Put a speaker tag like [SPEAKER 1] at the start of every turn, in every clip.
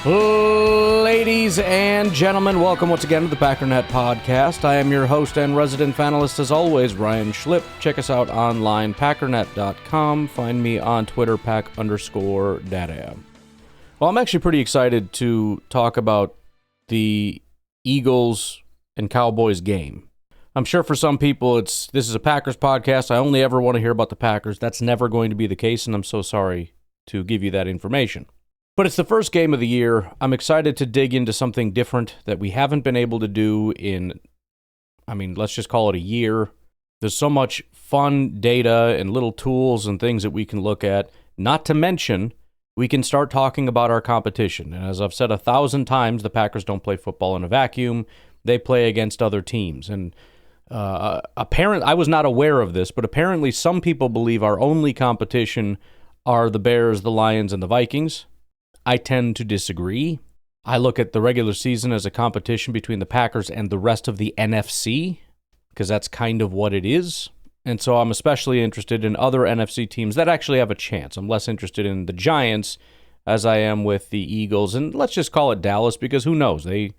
[SPEAKER 1] Ladies and gentlemen, welcome once again to the Packernet podcast. I am your host and resident panelist, as always, Ryan Schlipp. Check us out online, packernet.com. Find me on Twitter, pack_data. Well, I'm actually pretty excited to talk about the Eagles and Cowboys game. I'm sure for some people this is a Packers podcast. I only ever want to hear about the Packers. That's never going to be the case, and I'm so sorry to give you that information. But it's the first game of the year. I'm excited to dig into something different that we haven't been able to do in, let's just call it a year. There's so much fun data and little tools and things that we can look at. Not to mention, we can start talking about our competition. And as I've said 1,000 times, the Packers don't play football in a vacuum. They play against other teams. And I was not aware of this, but apparently some people believe our only competition are the Bears, the Lions, and the Vikings. I tend to disagree. I look at the regular season as a competition between the Packers and the rest of the NFC, because that's kind of what it is. And so I'm especially interested in other NFC teams that actually have a chance. I'm less interested in the Giants as I am with the Eagles. And let's just call it Dallas, because who knows? They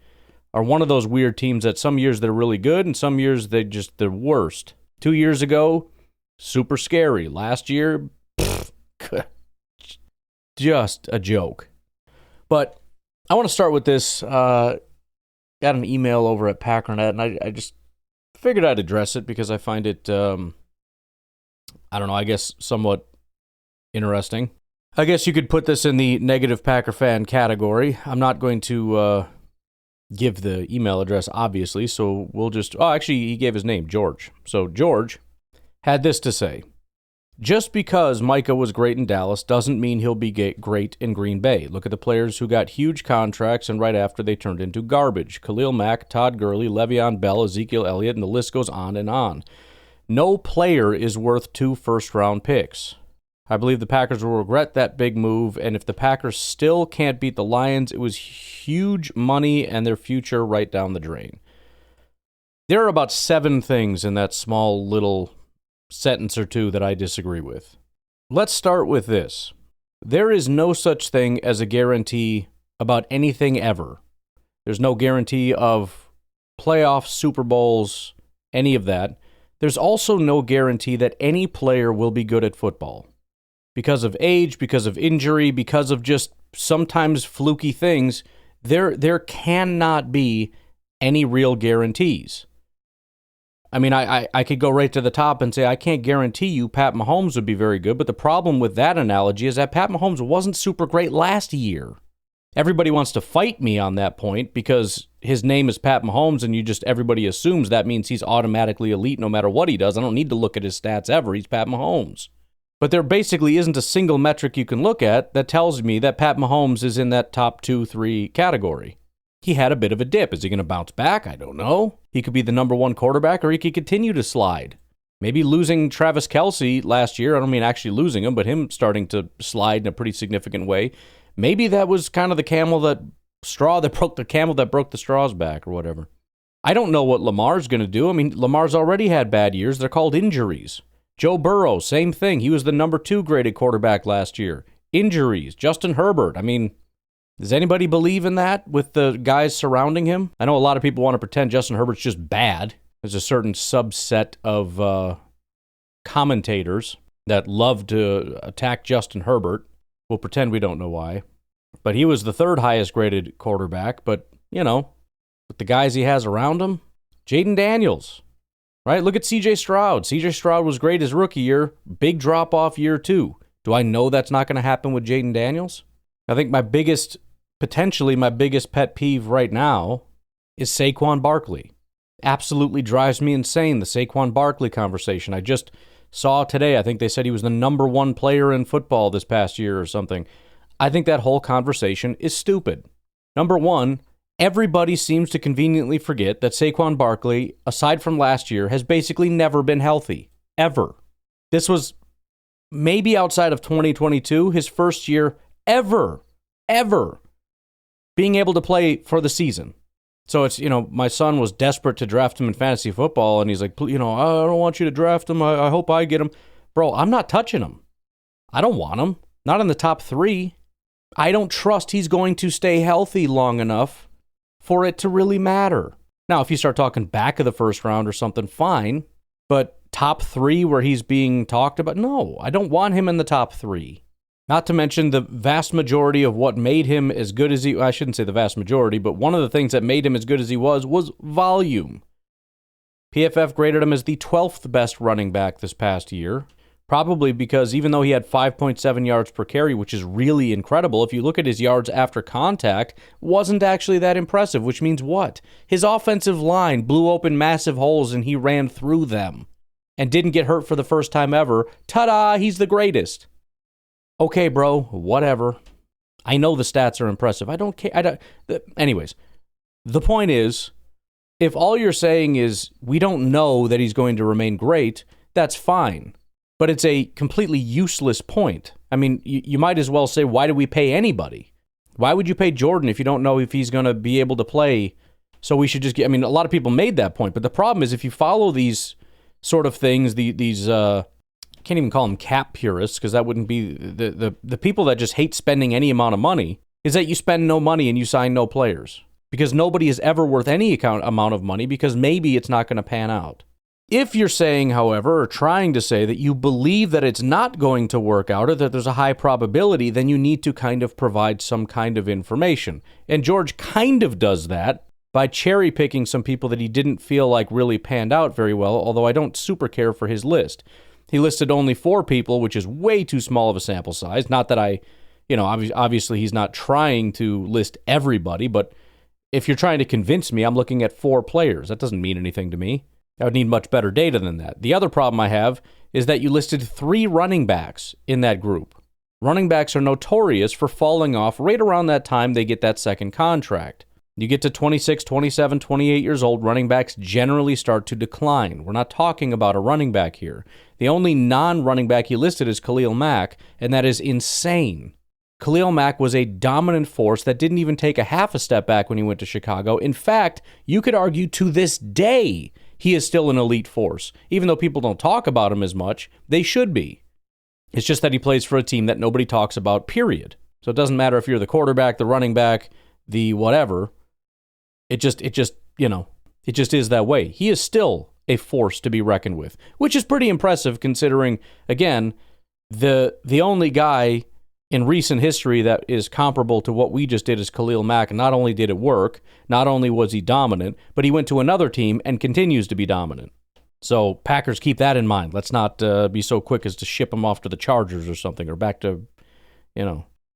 [SPEAKER 1] are one of those weird teams that some years they're really good and some years they're worst. 2 years ago, super scary. Last year, just a joke. But I want to start with this. Got an email over at Packernet, and I just figured I'd address it because I find it, I guess somewhat interesting. I guess you could put this in the negative Packer fan category. I'm not going to give the email address, obviously, so we'll just... Oh, actually, he gave his name, George. So George had this to say. Just because Micah was great in Dallas doesn't mean he'll be great in Green Bay. Look at the players who got huge contracts and right after they turned into garbage. Khalil Mack, Todd Gurley, Le'Veon Bell, Ezekiel Elliott, and the list goes on and on. No player is worth 2 first-round picks. I believe the Packers will regret that big move, and if the Packers still can't beat the Lions, it was huge money and their future right down the drain. There are about 7 things in that small little sentence or two that I disagree with. Let's start with this. There is no such thing as a guarantee about anything ever. There's no guarantee of playoffs, Super Bowls, any of that. There's also no guarantee that any player will be good at football. Because of age, because of injury, because of just sometimes fluky things, there cannot be any real guarantees. I could go right to the top and say, I can't guarantee you Pat Mahomes would be very good, but the problem with that analogy is that Pat Mahomes wasn't super great last year. Everybody wants to fight me on that point because his name is Pat Mahomes and everybody assumes that means he's automatically elite no matter what he does. I don't need to look at his stats ever. He's Pat Mahomes. But there basically isn't a single metric you can look at that tells me that Pat Mahomes is in that top 2-3 category. He had a bit of a dip. Is he going to bounce back? I don't know. He could be the number 1 quarterback, or he could continue to slide. Maybe losing Travis Kelce last year, I don't mean actually losing him, but him starting to slide in a pretty significant way. Maybe that was kind of the straw that broke the camel that broke the straw's back or whatever. I don't know what Lamar's going to do. Lamar's already had bad years. They're called injuries. Joe Burrow, same thing. He was the number 2 graded quarterback last year. Injuries. Justin Herbert. Does anybody believe in that with the guys surrounding him? I know a lot of people want to pretend Justin Herbert's just bad. There's a certain subset of commentators that love to attack Justin Herbert. We'll pretend we don't know why. But he was the 3rd highest graded quarterback. But, with the guys he has around him, Jaden Daniels, right? Look at C.J. Stroud. C.J. Stroud was great his rookie year. Big drop-off year 2. Do I know that's not going to happen with Jaden Daniels? I think potentially my biggest pet peeve right now is Saquon Barkley. Absolutely drives me insane, the Saquon Barkley conversation. I just saw today, I think they said he was the number 1 player in football this past year or something. I think that whole conversation is stupid. Number 1, everybody seems to conveniently forget that Saquon Barkley, aside from last year, has basically never been healthy. Ever. This was maybe outside of 2022, his first year ever being able to play for the season. So it's, my son was desperate to draft him in fantasy football, and he's like, I don't want you to draft him. I hope I get him. Bro, I'm not touching him. I don't want him. Not in the top 3. I don't trust he's going to stay healthy long enough for it to really matter. Now, if you start talking back of the first round or something, fine. But top 3 where he's being talked about, no, I don't want him in the top 3. Not to mention the vast majority of what made him as good as I shouldn't say the vast majority, but one of the things that made him as good as he was volume. PFF graded him as the 12th best running back this past year, probably because even though he had 5.7 yards per carry, which is really incredible, if you look at his yards after contact, wasn't actually that impressive, which means what? His offensive line blew open massive holes and he ran through them and didn't get hurt for the first time ever. Ta-da, he's the greatest. Okay, bro, whatever. I know the stats are impressive. I don't care. Anyways, the point is, if all you're saying is we don't know that he's going to remain great, that's fine. But it's a completely useless point. I mean, you might as well say, why do we pay anybody? Why would you pay Jordan if you don't know if he's going to be able to play? So we should just get, I mean, a lot of people made that point. But the problem is if you follow these sort of things, these I can't even call them cap purists because that wouldn't be the people that just hate spending any amount of money, is that you spend no money and you sign no players. Because nobody is ever worth any amount of money because maybe it's not going to pan out. If you're saying, however, or trying to say that you believe that it's not going to work out or that there's a high probability, then you need to kind of provide some kind of information. And George kind of does that by cherry picking some people that he didn't feel like really panned out very well, although I don't super care for his list. He listed only 4 people, which is way too small of a sample size. Not that obviously he's not trying to list everybody, but if you're trying to convince me, I'm looking at 4 players. That doesn't mean anything to me. I would need much better data than that. The other problem I have is that you listed 3 running backs in that group. Running backs are notorious for falling off right around that time they get that second contract. You get to 26, 27, 28 years old, running backs generally start to decline. We're not talking about a running back here. The only non-running back he listed is Khalil Mack, and that is insane. Khalil Mack was a dominant force that didn't even take a half a step back when he went to Chicago. In fact, you could argue to this day he is still an elite force. Even though people don't talk about him as much, they should be. It's just that he plays for a team that nobody talks about, period. So it doesn't matter if you're the quarterback, the running back, the whatever. It just is that way. He is still a force to be reckoned with, which is pretty impressive considering, again, the only guy in recent history that is comparable to what we just did is Khalil Mack. And not only did it work, not only was he dominant, but he went to another team and continues to be dominant. So Packers, keep that in mind. Let's not be so quick as to ship him off to the Chargers or something, or back to,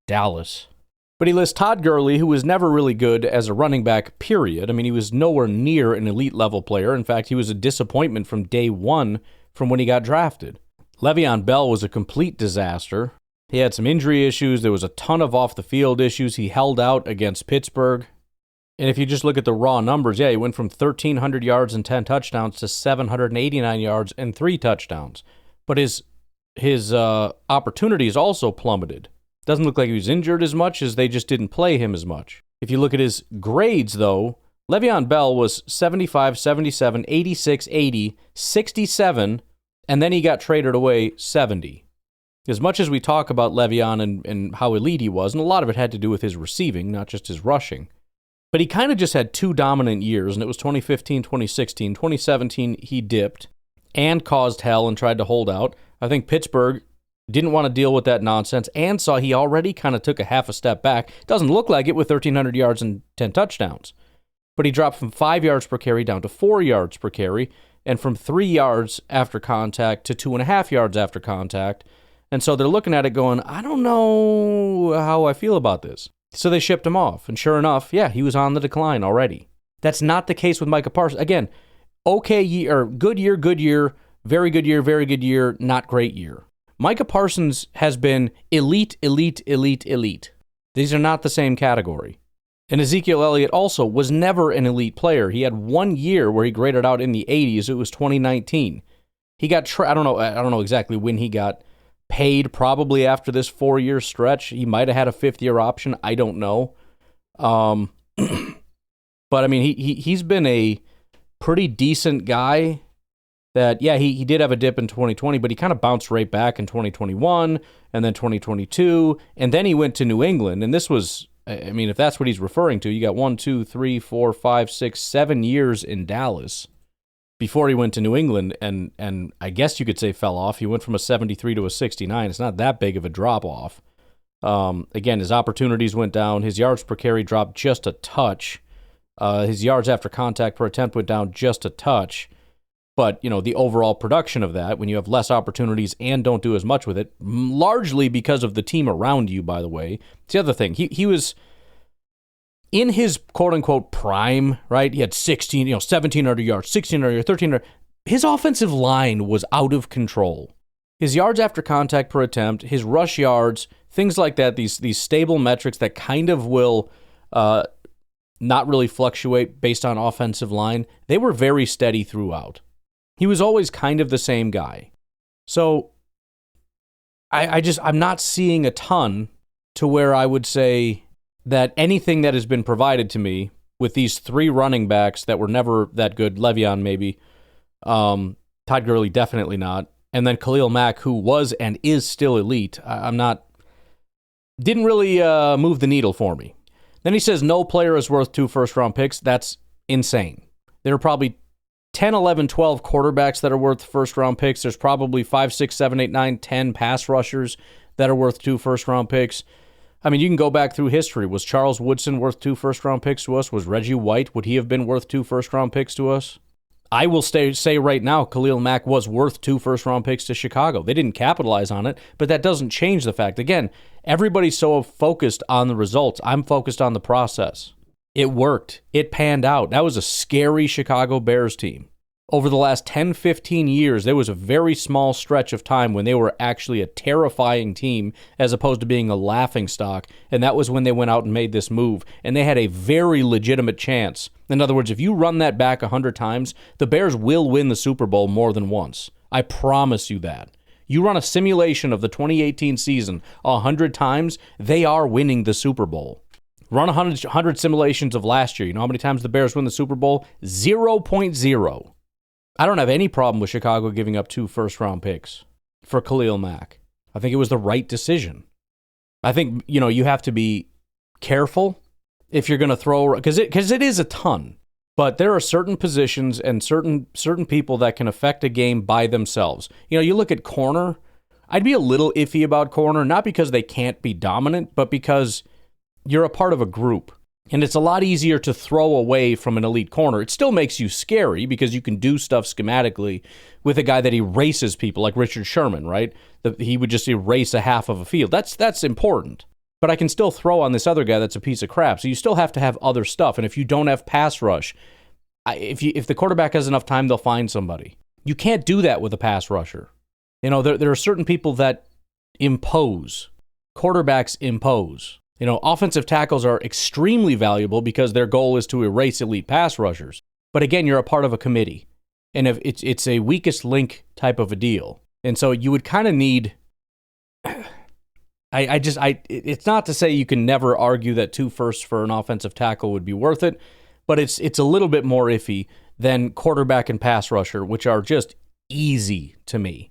[SPEAKER 1] Dallas. But he lists Todd Gurley, who was never really good as a running back, period. I mean, he was nowhere near an elite level player. In fact, he was a disappointment from day one from when he got drafted. Le'Veon Bell was a complete disaster. He had some injury issues. There was a ton of off-the-field issues. He held out against Pittsburgh. And if you just look at the raw numbers, he went from 1,300 yards and 10 touchdowns to 789 yards and 3 touchdowns. But his opportunities also plummeted. Doesn't look like he was injured as much as they just didn't play him as much. If you look at his grades, though, Le'Veon Bell was 75, 77, 86, 80, 67, and then he got traded away 70. As much as we talk about Le'Veon and how elite he was, and a lot of it had to do with his receiving, not just his rushing, but he kind of just had 2 dominant years, and it was 2015, 2016. 2017, he dipped and caused hell and tried to hold out. I think Pittsburgh didn't want to deal with that nonsense and saw he already kind of took a half a step back. Doesn't look like it with 1,300 yards and 10 touchdowns. But he dropped from 5 yards per carry down to 4 yards per carry, and from 3 yards after contact to 2.5 yards after contact. And so they're looking at it going, I don't know how I feel about this. So they shipped him off. And sure enough, he was on the decline already. That's not the case with Micah Parsons. Again, okay year, or good year, very good year, not great year. Micah Parsons has been elite. These are not the same category. And Ezekiel Elliott also was never an elite player. He had 1 year where he graded out in the 80s. It was 2019. He got, I don't know exactly when he got paid, probably after this 4-year stretch. He might have had a 5th-year option. I don't know. But I mean, he's been a pretty decent guy that, yeah, he did have a dip in 2020, but he kind of bounced right back in 2021 and then 2022. And then he went to New England. And this was, I mean, if that's what he's referring to, you got 1, 2, 3, 4, 5, 6, 7 years in Dallas before he went to New England. And I guess you could say fell off. He went from a 73 to a 69. It's not that big of a drop off. Again, his opportunities went down. His yards per carry dropped just a touch. His yards after contact per attempt went down just a touch. But, the overall production of that, when you have less opportunities and don't do as much with it, largely because of the team around you, by the way. It's the other thing. He was in his quote-unquote prime, right? He had 1,700 yards, 1,600 yards, 1,300. His offensive line was out of control. His yards after contact per attempt, his rush yards, things like that, these stable metrics that kind of will not really fluctuate based on offensive line, they were very steady throughout. He was always kind of the same guy. So I'm not seeing a ton to where I would say that anything that has been provided to me with these 3 running backs that were never that good, Le'Veon maybe, Todd Gurley definitely not, and then Khalil Mack, who was and is still elite, didn't really move the needle for me. Then he says no player is worth 2 first-round picks. That's insane. There are probably 10, 11, 12 quarterbacks that are worth first-round picks. There's probably 5, 6, 7, 8, 9, 10 pass rushers that are worth 2 first-round picks. I mean, you can go back through history. Was Charles Woodson worth 2 first-round picks to us? Was Reggie White, would he have been worth 2 first-round picks to us? I will say right now, Khalil Mack was worth 2 first-round picks to Chicago. They didn't capitalize on it, but that doesn't change the fact. Again, everybody's so focused on the results. I'm focused on the process. It worked. It panned out. That was a scary Chicago Bears team. Over the last 10, 15 years, there was a very small stretch of time when they were actually a terrifying team as opposed to being a laughingstock, and that was when they went out and made this move, and they had a very legitimate chance. In other words, if you run that back 100 times, the Bears will win the Super Bowl more than once. I promise you that. You run a simulation of the 2018 season 100 times, they are winning the Super Bowl. Run 100 simulations of last year. You know how many times the Bears win the Super Bowl? 0.0. I don't have any problem with Chicago giving up 2 first-round picks for Khalil Mack. I think it was the right decision. I think, you have to be careful if you're going to throw, because it is a ton. But there are certain positions and certain people that can affect a game by themselves. You look at corner. I'd be a little iffy about corner, not because they can't be dominant, but because you're a part of a group. And it's a lot easier to throw away from an elite corner. It still makes you scary because you can do stuff schematically with a guy that erases people like Richard Sherman, right? He would just erase a half of a field. That's important. But I can still throw on this other guy that's a piece of crap. So you still have to have other stuff. And if you don't have pass rush, if the quarterback has enough time, they'll find somebody. You can't do that with a pass rusher. There are certain people that impose. Quarterbacks impose. Offensive tackles are extremely valuable because their goal is to erase elite pass rushers. But again, you're a part of a committee. And if it's a weakest link type of a deal. And so you would kind of need... it's not to say you can never argue that 2 firsts for an offensive tackle would be worth it, but it's a little bit more iffy than quarterback and pass rusher, which are just easy to me.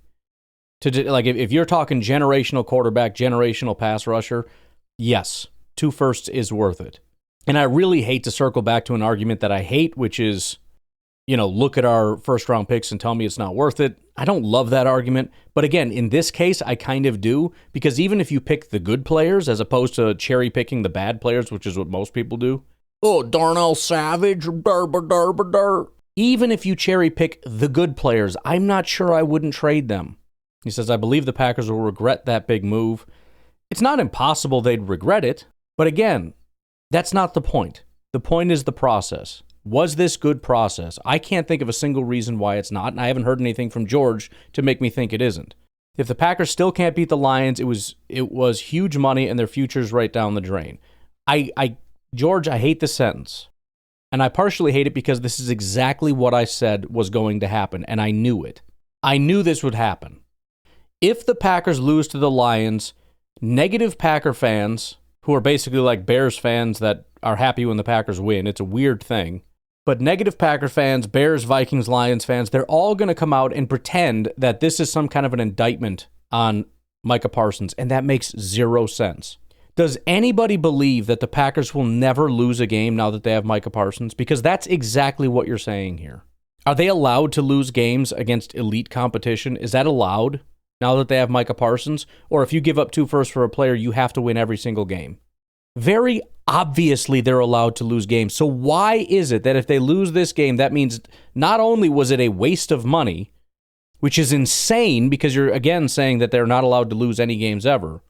[SPEAKER 1] If you're talking generational quarterback, generational pass rusher, yes, 2 firsts is worth it. And I really hate to circle back to an argument that I hate, which is, look at our first-round picks and tell me it's not worth it. I don't love that argument. But again, in this case, I kind of do, because even if you pick the good players as opposed to cherry-picking the bad players, which is what most people do. Oh, Darnell Savage, even if you cherry-pick the good players, I'm not sure I wouldn't trade them. He says, I believe the Packers will regret that big move. It's not impossible they'd regret it, but again, that's not the point. The point is the process. Was this good process? I can't think of a single reason why it's not, and I haven't heard anything from George to make me think it isn't. If the Packers still can't beat the Lions, it was huge money and their future's right down the drain. George, I hate this sentence. And I partially hate it because this is exactly what I said was going to happen, and I knew it. I knew this would happen. If the Packers lose to the Lions, negative Packer fans, who are basically like Bears fans that are happy when the Packers win, it's a weird thing, But negative Packer fans, Bears, Vikings, Lions fans, they're all going to come out and pretend that this is some kind of an indictment on Micah Parsons, and that makes zero sense. Does anybody believe that the Packers will never lose a game now that they have Micah Parsons? Because that's exactly what you're saying here. Are they allowed to lose games against elite competition? Is that allowed now that they have Micah Parsons? Or if you give up 2 firsts for a player, you have to win every single game? Very obviously they're allowed to lose games. So why is it that if they lose this game, that means not only was it a waste of money, which is insane because you're again saying that they're not allowed to lose any games ever,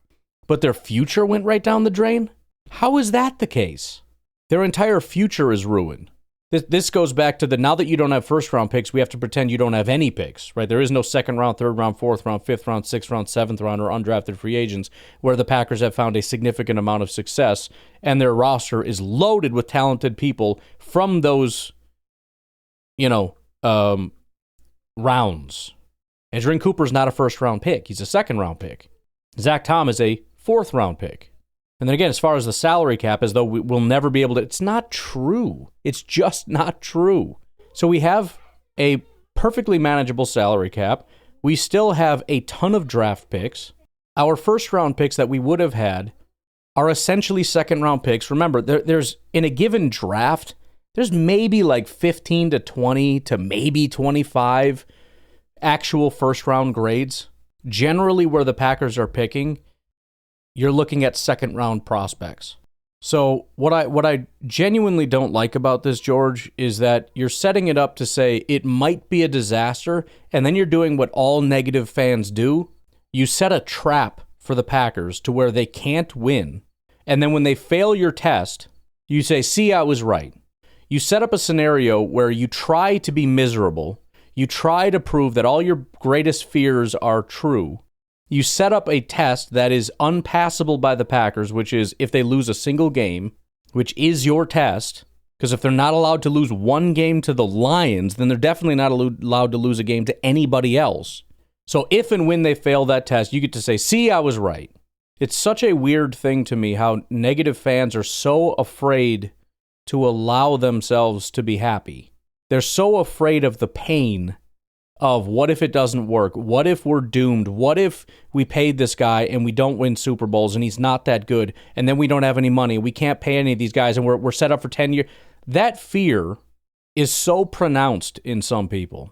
[SPEAKER 1] but their future went right down the drain? How is that the case? Their entire future is ruined. This goes back to now that you don't have first-round picks, we have to pretend you don't have any picks, right? There is no second round, third round, fourth round, fifth round, sixth round, seventh round, or undrafted free agents where the Packers have found a significant amount of success, and their roster is loaded with talented people from those, rounds. Edgerrin Cooper's not a first-round pick. He's a second-round pick. Zach Tom is a fourth-round pick. And then again, as far as the salary cap, as though we'll never be able to, it's not true. It's just not true. So we have a perfectly manageable salary cap. We still have a ton of draft picks. Our first round picks that we would have had are essentially second round picks. Remember, there's in a given draft, there's maybe like 15 to 20 to maybe 25 actual first round grades. Generally where the Packers are picking, you're looking at second round prospects. So what I genuinely don't like about this, George, is that you're setting it up to say it might be a disaster, and then you're doing what all negative fans do. You set a trap for the Packers to where they can't win, and then when they fail your test, you say, see, I was right. You set up a scenario where you try to be miserable, you try to prove that all your greatest fears are true. You set up a test that is unpassable by the Packers, which is if they lose a single game, which is your test, because if they're not allowed to lose one game to the Lions, then they're definitely not allowed to lose a game to anybody else. So if and when they fail that test, you get to say, see, I was right. It's such a weird thing to me how negative fans are so afraid to allow themselves to be happy. They're so afraid of the pain of what if it doesn't work? What if we're doomed? What if we paid this guy and we don't win Super Bowls and he's not that good and then we don't have any money? We can't pay any of these guys and we're set up for 10 years. That fear is so pronounced in some people.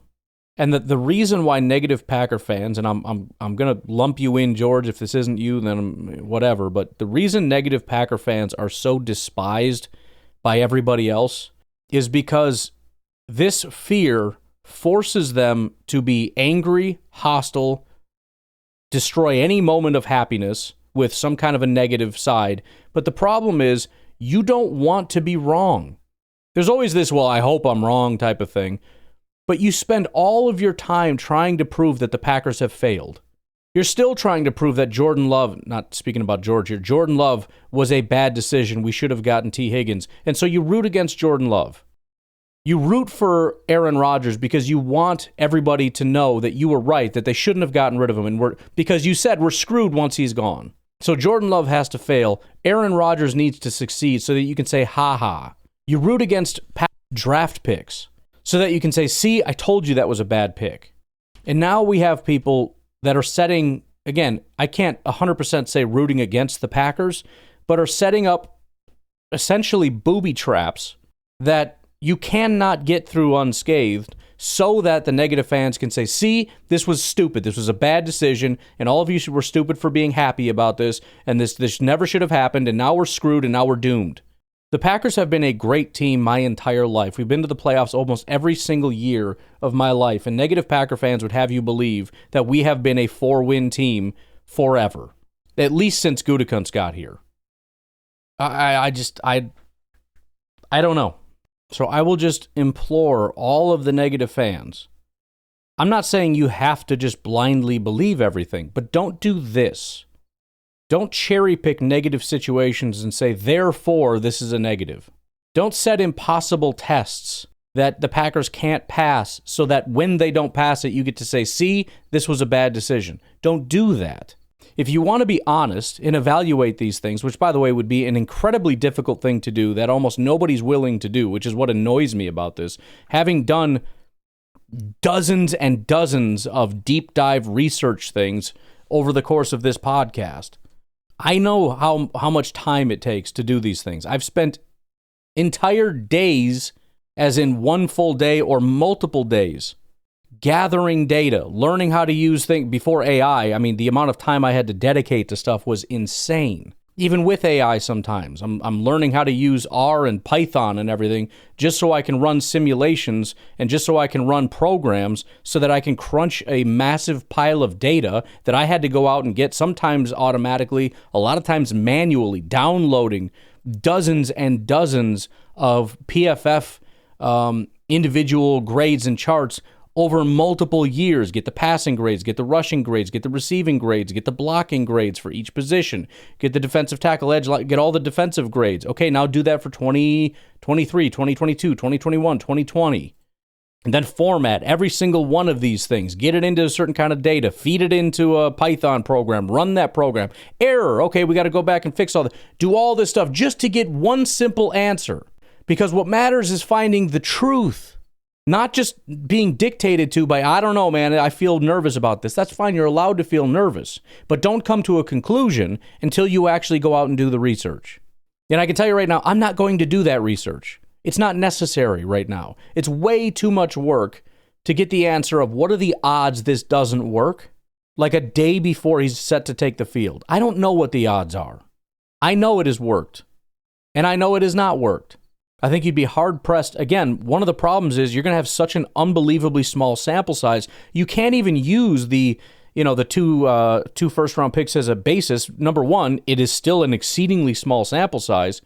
[SPEAKER 1] And the reason why negative Packer fans, and I'm going to lump you in, George, if this isn't you, then whatever, but the reason negative Packer fans are so despised by everybody else is because this fear forces them to be angry, hostile, destroy any moment of happiness with some kind of a negative side. But the problem is, you don't want to be wrong. There's always this, well, I hope I'm wrong type of thing. But you spend all of your time trying to prove that the Packers have failed. You're still trying to prove that Jordan Love, not speaking about George here, Jordan Love was a bad decision. We should have gotten T. Higgins. And so you root against Jordan Love. You root for Aaron Rodgers because you want everybody to know that you were right, that they shouldn't have gotten rid of him, and because you said we're screwed once he's gone. So Jordan Love has to fail. Aaron Rodgers needs to succeed so that you can say, ha-ha. You root against draft picks so that you can say, see, I told you that was a bad pick. And now we have people that are setting, again, I can't 100% say rooting against the Packers, but are setting up essentially booby traps that you cannot get through unscathed so that the negative fans can say, see, this was stupid. This was a bad decision, and all of you were stupid for being happy about this, and this never should have happened, and now we're screwed, and now we're doomed. The Packers have been a great team my entire life. We've been to the playoffs almost every single year of my life, and negative Packer fans would have you believe that we have been a 4-win team forever, at least since Gutekunst got here. I don't know. So I will just implore all of the negative fans. I'm not saying you have to just blindly believe everything, but don't do this. Don't cherry pick negative situations and say, therefore, this is a negative. Don't set impossible tests that the Packers can't pass so that when they don't pass it, you get to say, see, this was a bad decision. Don't do that. If you want to be honest and evaluate these things, which, by the way, would be an incredibly difficult thing to do that almost nobody's willing to do, which is what annoys me about this, having done dozens and dozens of deep dive research things over the course of this podcast, I know how much time it takes to do these things. I've spent entire days, as in one full day or multiple days, gathering data, learning how to use things before AI. I mean, the amount of time I had to dedicate to stuff was insane. Even with AI sometimes. I'm learning how to use R and Python and everything just so I can run simulations and just so I can run programs so that I can crunch a massive pile of data that I had to go out and get, sometimes automatically, a lot of times manually, downloading dozens and dozens of PFF individual grades and charts over multiple years. Get the passing grades, get the rushing grades, get the receiving grades, get the blocking grades for each position, get the defensive tackle edge, get all the defensive grades. Okay, now do that for 2023, 2022, 2021, 2020. And then format every single one of these things. Get it into a certain kind of data. Feed it into a Python program. Run that program. Error. Okay, we got to go back and fix all that. Do all this stuff just to get one simple answer. Because what matters is finding the truth. Not just being dictated to by, I don't know, man, I feel nervous about this. That's fine. You're allowed to feel nervous. But don't come to a conclusion until you actually go out and do the research. And I can tell you right now, I'm not going to do that research. It's not necessary right now. It's way too much work to get the answer of what are the odds this doesn't work, like a day before he's set to take the field. I don't know what the odds are. I know it has worked, and I know it has not worked. I think you'd be hard-pressed. Again, one of the problems is you're going to have such an unbelievably small sample size. You can't even use the two first-round picks as a basis. Number one, it is still an exceedingly small sample size.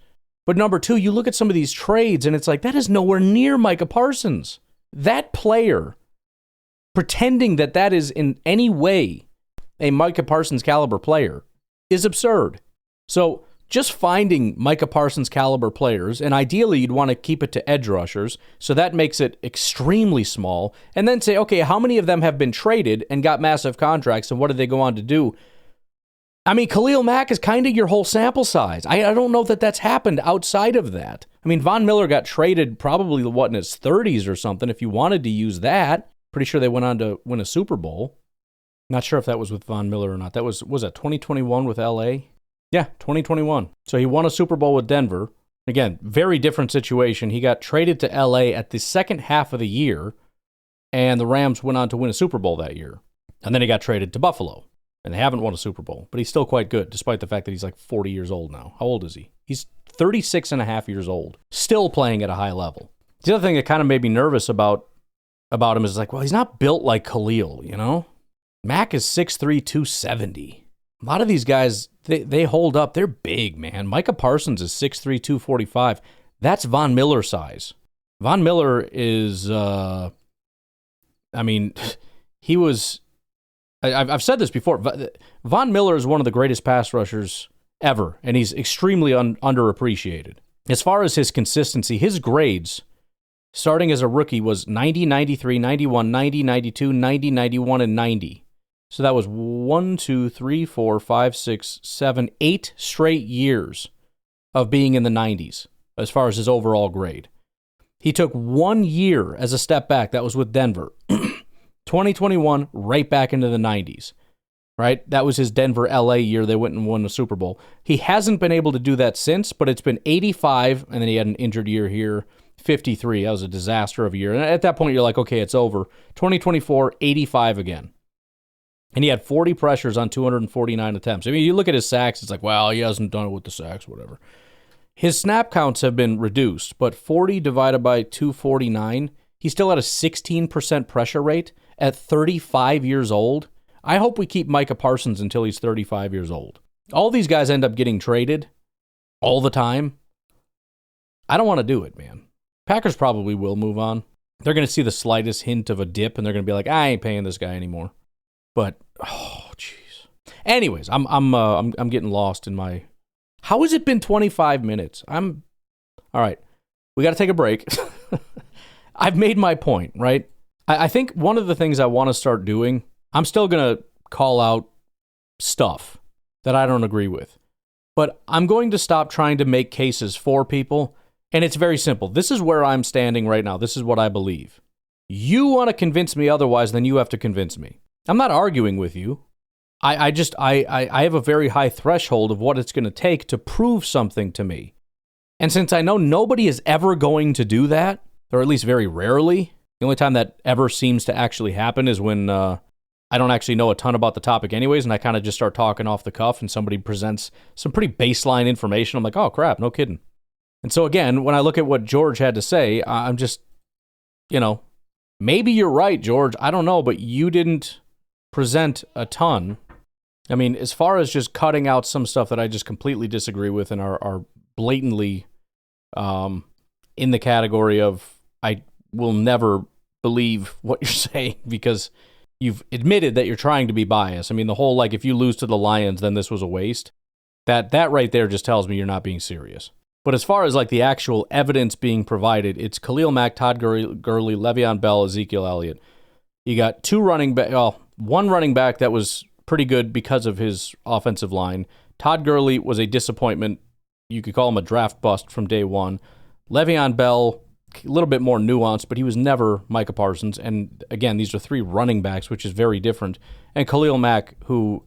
[SPEAKER 1] But number two, you look at some of these trades, and it's like, that is nowhere near Micah Parsons. That player, pretending that that is in any way a Micah Parsons caliber player, is absurd. So just finding Micah Parsons caliber players, and ideally you'd want to keep it to edge rushers, so that makes it extremely small, and then say, okay, how many of them have been traded and got massive contracts, and what did they go on to do? I mean, Khalil Mack is kind of your whole sample size. I don't know that that's happened outside of that. I mean, Von Miller got traded probably, in his 30s or something, if you wanted to use that. Pretty sure they went on to win a Super Bowl. Not sure if that was with Von Miller or not. That was that 2021 with LA? Yeah, 2021. So he won a Super Bowl with Denver. Again, very different situation. He got traded to LA at the second half of the year, and the Rams went on to win a Super Bowl that year. And then he got traded to Buffalo, and they haven't won a Super Bowl. But he's still quite good, despite the fact that he's like 40 years old now. How old is he? He's 36 and a half years old, still playing at a high level. The other thing that kind of made me nervous about him is like, well, he's not built like Khalil, you know? Mac is 6'3", 270. A lot of these guys, they hold up. They're big, man. Micah Parsons is 6'3", 245. That's Von Miller size. Von Miller is, he was, I've said this before, Von Miller is one of the greatest pass rushers ever, and he's extremely underappreciated. As far as his consistency, his grades, starting as a rookie, was 90, 93, 91, 90, 92, 90, 91, and 90. So that was 1, 2, 3, 4, 5, 6, 7, 8 straight years of being in the 90s as far as his overall grade. He took 1 year as a step back. That was with Denver. 2021, right back into the 90s. Right? That was his Denver LA year. They went and won the Super Bowl. He hasn't been able to do that since, but it's been 85, and then he had an injured year here, 53. That was a disaster of a year. And at that point, you're like, okay, it's over. 2024, 85 again. And he had 40 pressures on 249 attempts. I mean, you look at his sacks, it's like, well, he hasn't done it with the sacks, whatever. His snap counts have been reduced, but 40 divided by 249, he still had a 16% pressure rate at 35 years old. I hope we keep Micah Parsons until he's 35 years old. All these guys end up getting traded all the time. I don't want to do it, man. Packers probably will move on. They're going to see the slightest hint of a dip, and they're going to be like, I ain't paying this guy anymore. But oh, jeez. Anyways, I'm getting lost in my. How has it been 25 minutes? All right. We got to take a break. I've made my point, right? I think one of the things I want to start doing, I'm still gonna call out stuff that I don't agree with. But I'm going to stop trying to make cases for people, and it's very simple. This is where I'm standing right now. This is what I believe. You want to convince me otherwise, then you have to convince me. I'm not arguing with you. I have a very high threshold of what it's going to take to prove something to me. And since I know nobody is ever going to do that, or at least very rarely, the only time that ever seems to actually happen is when I don't actually know a ton about the topic anyways, and I kind of just start talking off the cuff and somebody presents some pretty baseline information. I'm like, oh crap, no kidding. And so again, when I look at what George had to say, I'm just, maybe you're right, George. I don't know, but you didn't present a ton. I mean, as far as just cutting out some stuff that I just completely disagree with and are blatantly in the category of I will never believe what you're saying because you've admitted that you're trying to be biased. I mean, the whole, if you lose to the Lions, then this was a waste. That right there just tells me you're not being serious. But as far as, the actual evidence being provided, it's Khalil Mack, Todd Gurley, Le'Veon Bell, Ezekiel Elliott. You got one running back that was pretty good because of his offensive line. Todd Gurley was a disappointment. You could call him a draft bust from day one. Le'Veon Bell, a little bit more nuanced, but he was never Micah Parsons. And again, these are three running backs, which is very different. And Khalil Mack, who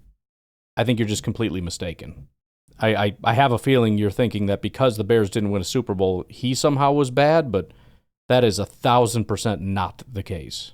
[SPEAKER 1] I think you're just completely mistaken. I have a feeling you're thinking that because the Bears didn't win a Super Bowl, he somehow was bad, but that is 1,000% not the case.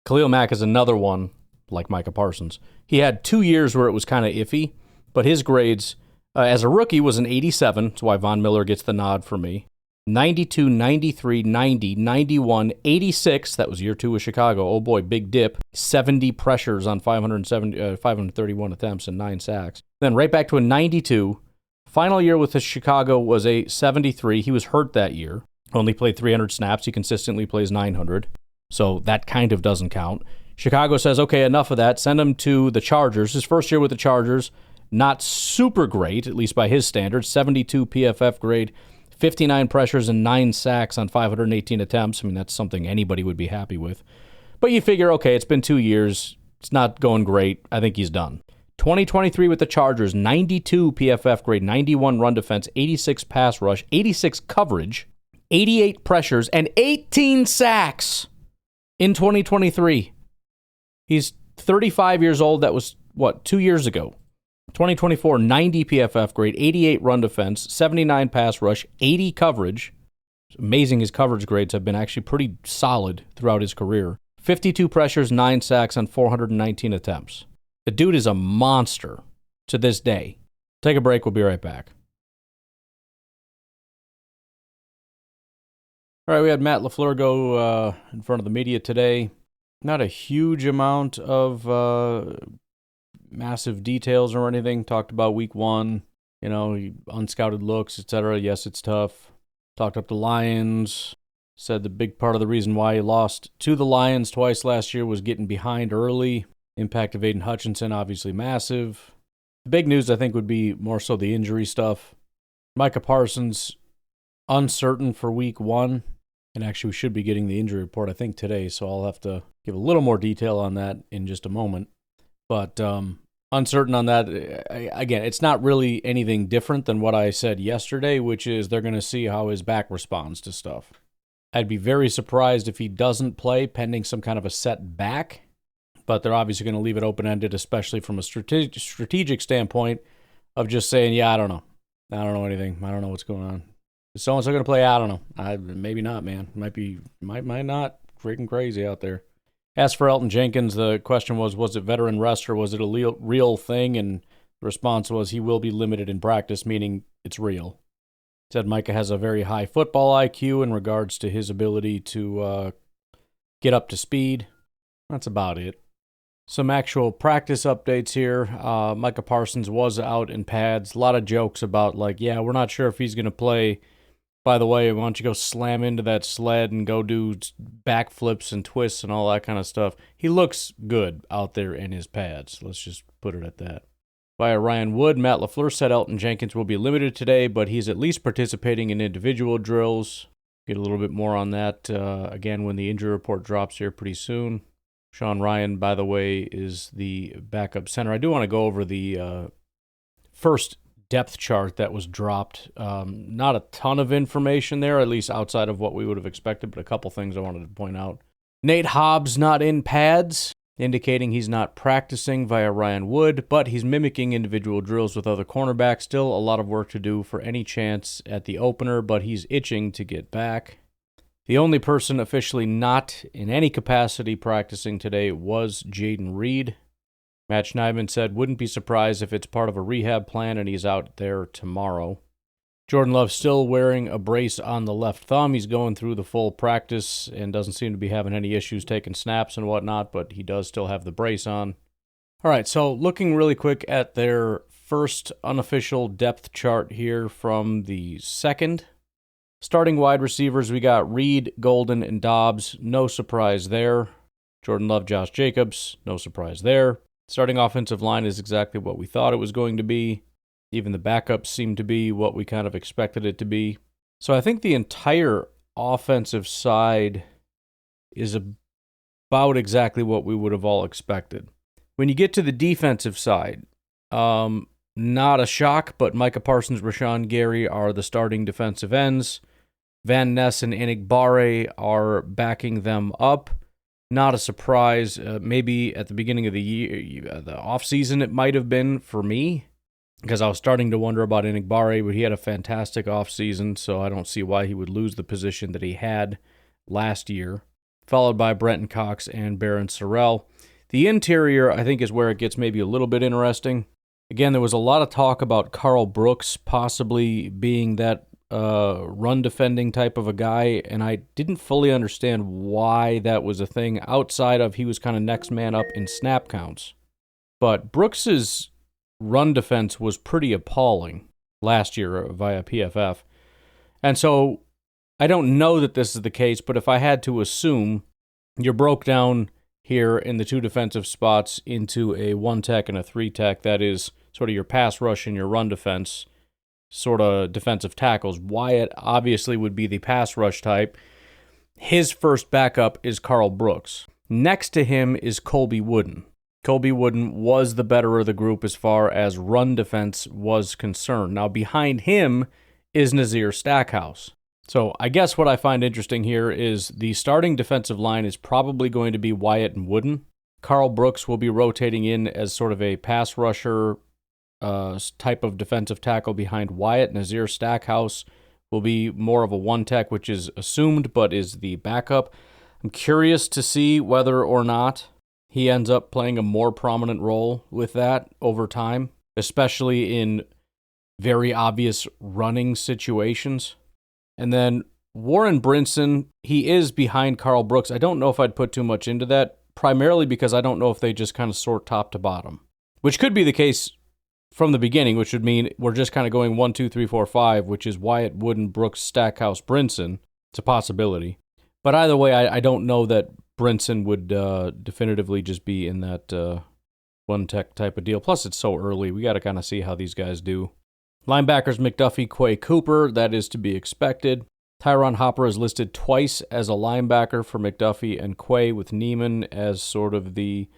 [SPEAKER 1] Khalil Mack is another one, like Micah Parsons. He had 2 years where it was kind of iffy, but his grades as a rookie was an 87. That's why Von Miller gets the nod for me. 92, 93, 90, 91, 86. That was year 2 with Chicago. Oh boy, big dip. 70 pressures on 531 attempts and 9 sacks. Then right back to a 92. Final year with the Chicago was a 73. He was hurt that year. Only played 300 snaps. He consistently plays 900. So that kind of doesn't count. Chicago says, okay, enough of that. Send him to the Chargers. His first year with the Chargers, not super great, at least by his standards. 72 PFF grade, 59 pressures and 9 sacks on 518 attempts. I mean, that's something anybody would be happy with. But you figure, okay, it's been 2 years. It's not going great. I think he's done. 2023 with the Chargers, 92 PFF grade, 91 run defense, 86 pass rush, 86 coverage, 88 pressures, and 18 sacks in 2023. He's 35 years old. That was, 2 years ago. 2024, 90 PFF grade, 88 run defense, 79 pass rush, 80 coverage. It's amazing his coverage grades have been actually pretty solid throughout his career. 52 pressures, 9 sacks on 419 attempts. The dude is a monster to this day. Take a break. We'll be right back. All right, we had Matt LaFleur go in front of the media today. Not a huge amount of massive details or anything. Talked about week 1, unscouted looks, etc. Yes, it's tough. Talked up the Lions. Said the big part of the reason why he lost to the Lions twice last year was getting behind early. Impact of Aiden Hutchinson, obviously massive. The big news, I think, would be more so the injury stuff. Micah Parsons, uncertain for week 1. And actually, we should be getting the injury report, I think, today. So I'll have to give a little more detail on that in just a moment. But uncertain on that. Again, it's not really anything different than what I said yesterday, which is they're going to see how his back responds to stuff. I'd be very surprised if he doesn't play pending some kind of a setback. But they're obviously going to leave it open-ended, especially from a strategic standpoint of just saying, yeah, I don't know. I don't know anything. I don't know what's going on. Is so-and-so going to play? I don't know. Maybe not, man. Might not. Freaking crazy out there. As for Elton Jenkins, the question was it veteran rest or was it a real thing? And the response was he will be limited in practice, meaning it's real. Said Micah has a very high football IQ in regards to his ability to get up to speed. That's about it. Some actual practice updates here. Micah Parsons was out in pads. A lot of jokes about we're not sure if he's going to play. By the way, why don't you go slam into that sled and go do backflips and twists and all that kind of stuff. He looks good out there in his pads. Let's just put it at that. Via Ryan Wood, Matt LaFleur said Elton Jenkins will be limited today, but he's at least participating in individual drills. Get a little bit more on that, again, when the injury report drops here pretty soon. Sean Ryan, by the way, is the backup center. I do want to go over the first depth chart that was dropped. Not a ton of information there, at least outside of what we would have expected, but a couple things I wanted to point out. Nate Hobbs not in pads, indicating he's not practicing via Ryan Wood, but he's mimicking individual drills with other cornerbacks. Still a lot of work to do for any chance at the opener, but he's itching to get back. The only person officially not in any capacity practicing today was Jaden Reed. Matt Schneidman said, wouldn't be surprised if it's part of a rehab plan and he's out there tomorrow. Jordan Love still wearing a brace on the left thumb. He's going through the full practice and doesn't seem to be having any issues taking snaps and whatnot, but he does still have the brace on. All right, so looking really quick at their first unofficial depth chart here from the second. Starting wide receivers, we got Reed, Golden, and Dobbs. No surprise there. Jordan Love, Josh Jacobs. No surprise there. Starting offensive line is exactly what we thought it was going to be. Even the backups seem to be what we kind of expected it to be. So I think the entire offensive side is about exactly what we would have all expected. When you get to the defensive side, not a shock, but Micah Parsons, Rashawn Gary are the starting defensive ends. Van Ness and Enigbare are backing them up. Not a surprise. Maybe at the beginning of the year, the offseason, it might have been for me, because I was starting to wonder about Enigbare, but he had a fantastic offseason, so I don't see why he would lose the position that he had last year. Followed by Brenton Cox and Barron Sorrell. The interior, I think, is where it gets maybe a little bit interesting. Again, there was a lot of talk about Carl Brooks possibly being that run defending type of a guy, and I didn't fully understand why that was a thing outside of he was kind of next man up in snap counts. But Brooks's run defense was pretty appalling last year via PFF. And so I don't know that this is the case, but if I had to assume, you're broke down here in the two defensive spots into a 1-tech and a 3-tech. That is sort of your pass rush and your run defense, sort of defensive tackles. Wyatt obviously would be the pass rush type. His first backup is Carl Brooks. Next to him is Colby Wooden. Colby Wooden was the better of the group as far as run defense was concerned. Now behind him is Nazir Stackhouse. So I guess what I find interesting here is the starting defensive line is probably going to be Wyatt and Wooden. Carl Brooks will be rotating in as sort of a pass rusher type of defensive tackle behind Wyatt. Nazir Stackhouse will be more of a 1-tech, which is assumed, but is the backup. I'm curious to see whether or not he ends up playing a more prominent role with that over time, especially in very obvious running situations. And then Warren Brinson, he is behind Carl Brooks. I don't know if I'd put too much into that, primarily because I don't know if they just kind of sort top to bottom, which could be the case from the beginning, which would mean we're just kind of going 1, 2, 3, 4, 5, which is Wyatt, Wooden, Brooks, Stackhouse, Brinson. It's a possibility. But either way, I don't know that Brinson would definitively just be in that 1-tech type of deal. Plus, it's so early. We got to kind of see how these guys do. Linebackers McDuffie, Quay Cooper, that is to be expected. Tyron Hopper is listed twice as a linebacker for McDuffie and Quay, with Neiman as sort of the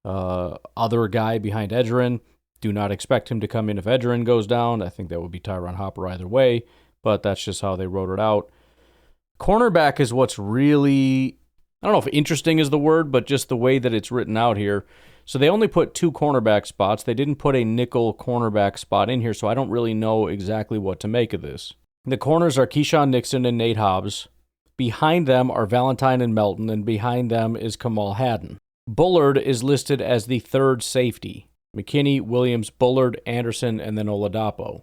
[SPEAKER 1] other guy behind Edgerrin. Do not expect him to come in if Edgerrin goes down. I think that would be Tyron Hopper either way, but that's just how they wrote it out. Cornerback is what's really, I don't know if interesting is the word, but just the way that it's written out here. So they only put 2 cornerback spots. They didn't put a nickel cornerback spot in here, so I don't really know exactly what to make of this. The corners are Keyshawn Nixon and Nate Hobbs. Behind them are Valentine and Melton, and behind them is Kamal Haddon. Bullard is listed as the third safety. McKinney, Williams, Bullard, Anderson, and then Oladapo.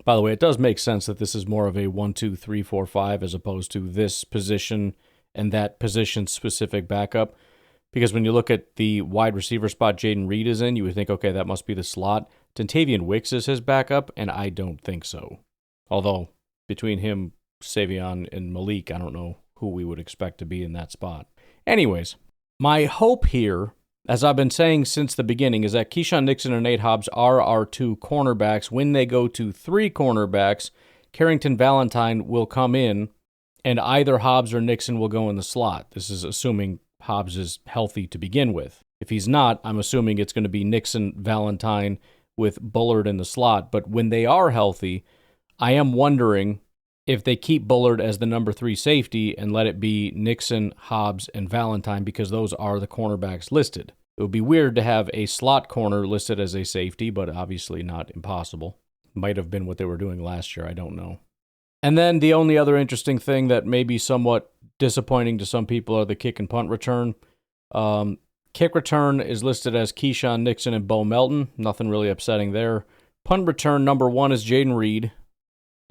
[SPEAKER 1] By the way, it does make sense that this is more of a 1, 2, 3, 4, 5 as opposed to this position and that position-specific backup. Because when you look at the wide receiver spot Jaden Reed is in, you would think, okay, that must be the slot. Tentavian Wicks is his backup, and I don't think so. Although, between him, Savion, and Malik, I don't know who we would expect to be in that spot. Anyways, my hope here, as I've been saying since the beginning, is that Keyshawn Nixon and Nate Hobbs are our 2 cornerbacks. When they go to 3 cornerbacks, Carrington Valentine will come in, and either Hobbs or Nixon will go in the slot. This is assuming Hobbs is healthy to begin with. If he's not, I'm assuming it's going to be Nixon, Valentine with Bullard in the slot. But when they are healthy, I am wondering if they keep Bullard as the number 3 safety and let it be Nixon, Hobbs, and Valentine, because those are the cornerbacks listed. It would be weird to have a slot corner listed as a safety, but obviously not impossible. Might have been what they were doing last year, I don't know. And then the only other interesting thing that may be somewhat disappointing to some people are the kick and punt return. Kick return is listed as Keyshawn Nixon and Bo Melton. Nothing really upsetting there. Punt return number 1 is Jaden Reed.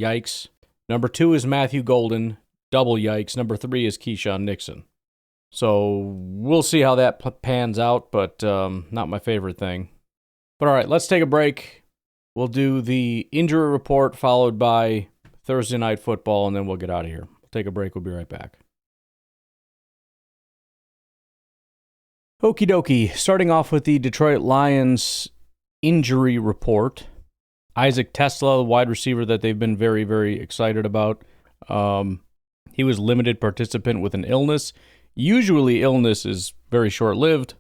[SPEAKER 1] Yikes. Number 2 is Matthew Golden. Double yikes. Number 3 is Keyshawn Nixon. So we'll see how that pans out, but not my favorite thing. But all right, let's take a break. We'll do the injury report followed by Thursday Night Football, and then we'll get out of here. Take a break. We'll be right back. Okie dokie. Starting off with the Detroit Lions injury report. Isaac Tesla, the wide receiver that they've been very, very excited about. He was limited participant with an illness. Usually illness is very short-lived,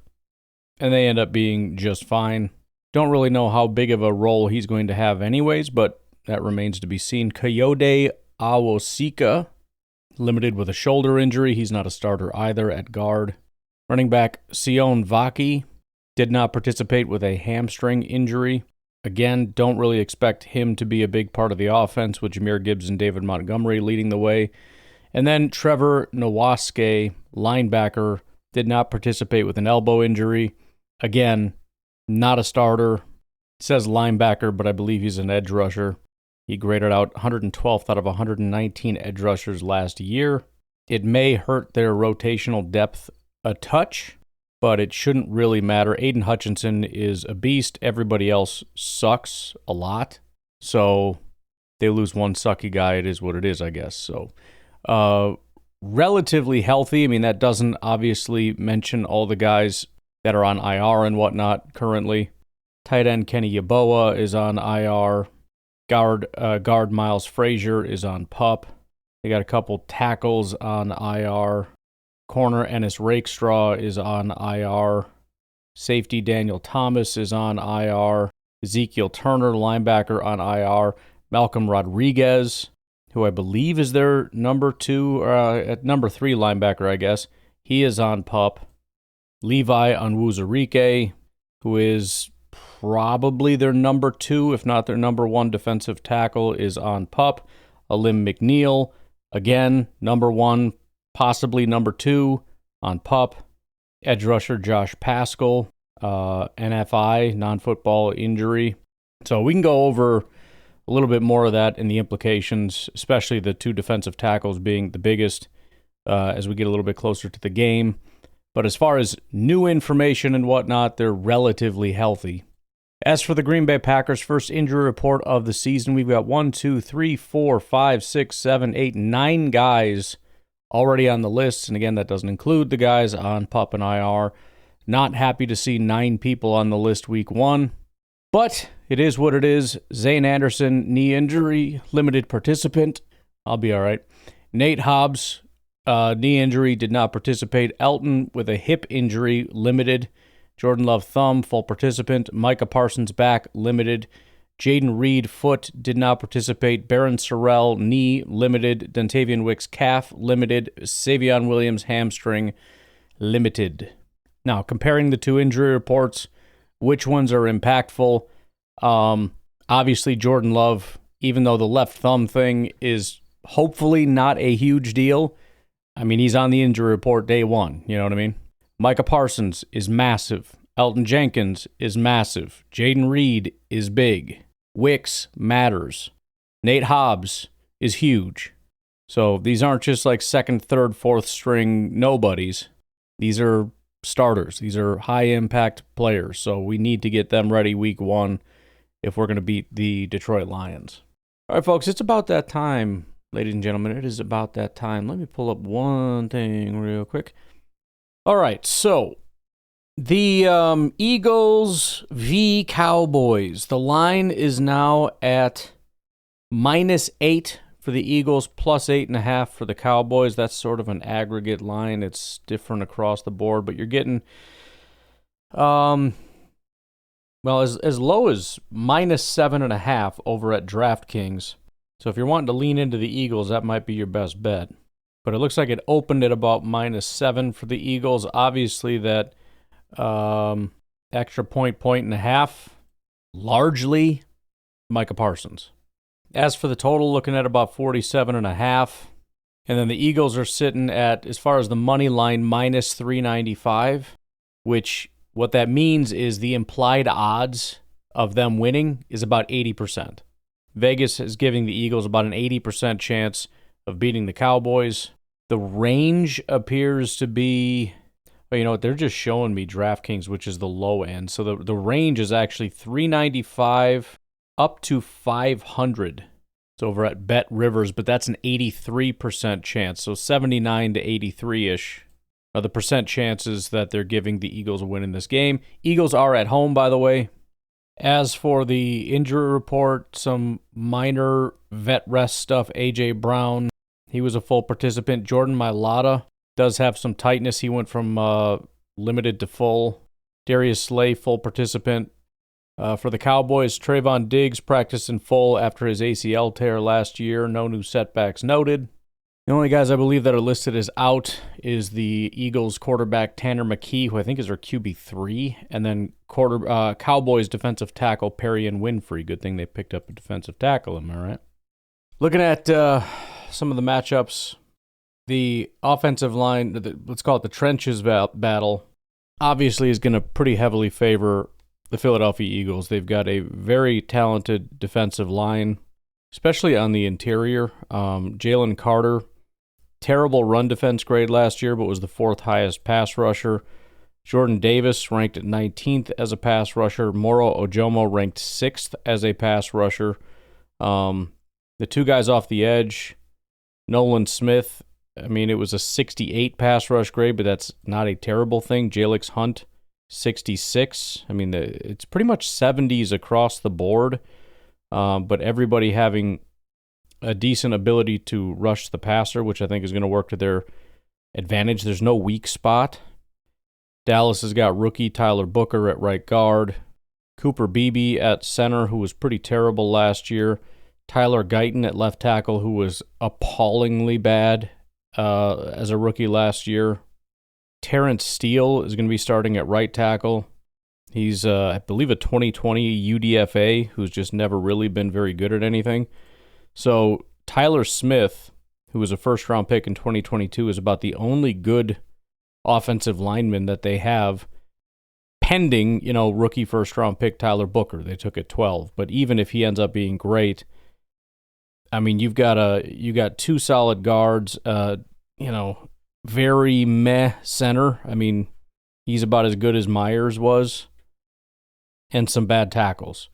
[SPEAKER 1] and they end up being just fine. Don't really know how big of a role he's going to have anyways, but that remains to be seen. Coyote Awosika, limited with a shoulder injury. He's not a starter either at guard. Running back Sion Vaki did not participate with a hamstring injury. Again, don't really expect him to be a big part of the offense with Jahmyr Gibbs and David Montgomery leading the way. And then Trevor Nowaske, linebacker, did not participate with an elbow injury. Again, not a starter. It says linebacker, but I believe he's an edge rusher. He graded out 112th out of 119 edge rushers last year. It may hurt their rotational depth a touch, but it shouldn't really matter. Aiden Hutchinson is a beast. Everybody else sucks a lot. So they lose one sucky guy. It is what it is, I guess. So relatively healthy. I mean, that doesn't obviously mention all the guys that are on IR and whatnot currently. Tight end Kenny Yeboah is on IR. Guard Miles Frazier is on PUP. They got a couple tackles on IR. Corner Ennis Rakestraw is on IR. Safety Daniel Thomas is on IR. Ezekiel Turner, linebacker, on IR. Malcolm Rodriguez, who I believe is their number 3 linebacker, I guess. He is on PUP. Levi Onwuzurike, who is probably their number 2, if not their number 1 defensive tackle, is on PUP. Alim McNeil, again, number 1, possibly number 2 on PUP. Edge rusher Josh Paschal, NFI, non-football injury. So we can go over a little bit more of that and the implications, especially the 2 defensive tackles being the biggest as we get a little bit closer to the game. But as far as new information and whatnot, they're relatively healthy. As for the Green Bay Packers' first injury report of the season, we've got 9 guys already on the list. And again, that doesn't include the guys on PUP and IR. Not happy to see 9 people on the list week 1. But it is what it is. Zane Anderson, knee injury, limited participant. I'll be all right. Nate Hobbs, knee injury, did not participate. Elton with a hip injury, limited. Jordan Love, thumb, full participant. Micah Parsons, back, limited. Jaden Reed, foot, did not participate. Baron Sorrell, knee, limited. Dontavian Wicks, calf, limited. Savion Williams, hamstring, limited. Now, comparing the 2 injury reports, which ones are impactful? Obviously, Jordan Love, even though the left thumb thing is hopefully not a huge deal, I mean, he's on the injury report day 1, you know what I mean? Micah Parsons is massive. Elton Jenkins is massive. Jaden Reed is big. Wicks matters. Nate Hobbs is huge. So these aren't just like 2nd, 3rd, 4th string nobodies. These are starters. These are high-impact players. So we need to get them ready week 1 if we're going to beat the Detroit Lions. All right, folks, it's about that time, ladies and gentlemen. It is about that time. Let me pull up one thing real quick. All right, so the Eagles v. Cowboys. The line is now at -8 for the Eagles, plus 8.5 for the Cowboys. That's sort of an aggregate line. It's different across the board, but you're getting, well, as low as minus 7.5 over at DraftKings. So if you're wanting to lean into the Eagles, that might be your best bet. But it looks like it opened at about minus 7 for the Eagles. Obviously, that extra point and a half, largely Micah Parsons. As for the total, looking at about 47.5. And then the Eagles are sitting at, as far as the money line, minus 395, which what that means is the implied odds of them winning is about 80%. Vegas is giving the Eagles about an 80% chance of beating the Cowboys. The range appears to be, well, you know what, they're just showing me DraftKings, which is the low end. So the range is actually 395 up to 500. It's over at Bet Rivers, but that's an 83% chance. So 79 to 83-ish are the percent chances that they're giving the Eagles a win in this game. Eagles are at home, by the way. As for the injury report, some minor vet rest stuff. A.J. Brown, he was a full participant. Jordan Mailata does have some tightness. He went from limited to full. Darius Slay, full participant. For the Cowboys, Trayvon Diggs practiced in full after his ACL tear last year. No new setbacks noted. The only guys I believe that are listed as out is the Eagles quarterback Tanner McKee, who I think is their QB3, and then Cowboys defensive tackle Perrion Winfrey. Good thing they picked up a defensive tackle, am I right? Looking at some of the matchups, the offensive line, let's call it the trenches battle, obviously is going to pretty heavily favor the Philadelphia Eagles. They've got a very talented defensive line, especially on the interior. Jalen Carter, terrible run defense grade last year, but was the 4th highest pass rusher. Jordan Davis ranked at 19th as a pass rusher. Moro Ojomo ranked 6th as a pass rusher. The two guys off the edge, Nolan Smith, I mean, it was a 68 pass rush grade, but that's not a terrible thing. Jalix Hunt, 66. I mean, it's pretty much 70s across the board, but everybody having a decent ability to rush the passer, which I think is going to work to their advantage. There's no weak spot. Dallas has got rookie Tyler Booker at right guard, Cooper Beebe at center, who was pretty terrible last year, Tyler Guyton at left tackle, who was appallingly bad as a rookie last year. Terrence Steele is going to be starting at right tackle. He's, I believe, a 2020 UDFA who's just never really been very good at anything. So Tyler Smith, who was a first-round pick in 2022, is about the only good offensive lineman that they have pending, rookie first-round pick Tyler Booker. They took at 12. But even if he ends up being great, I mean, you got two solid guards, very meh center. I mean, he's about as good as Myers was, and some bad tackles.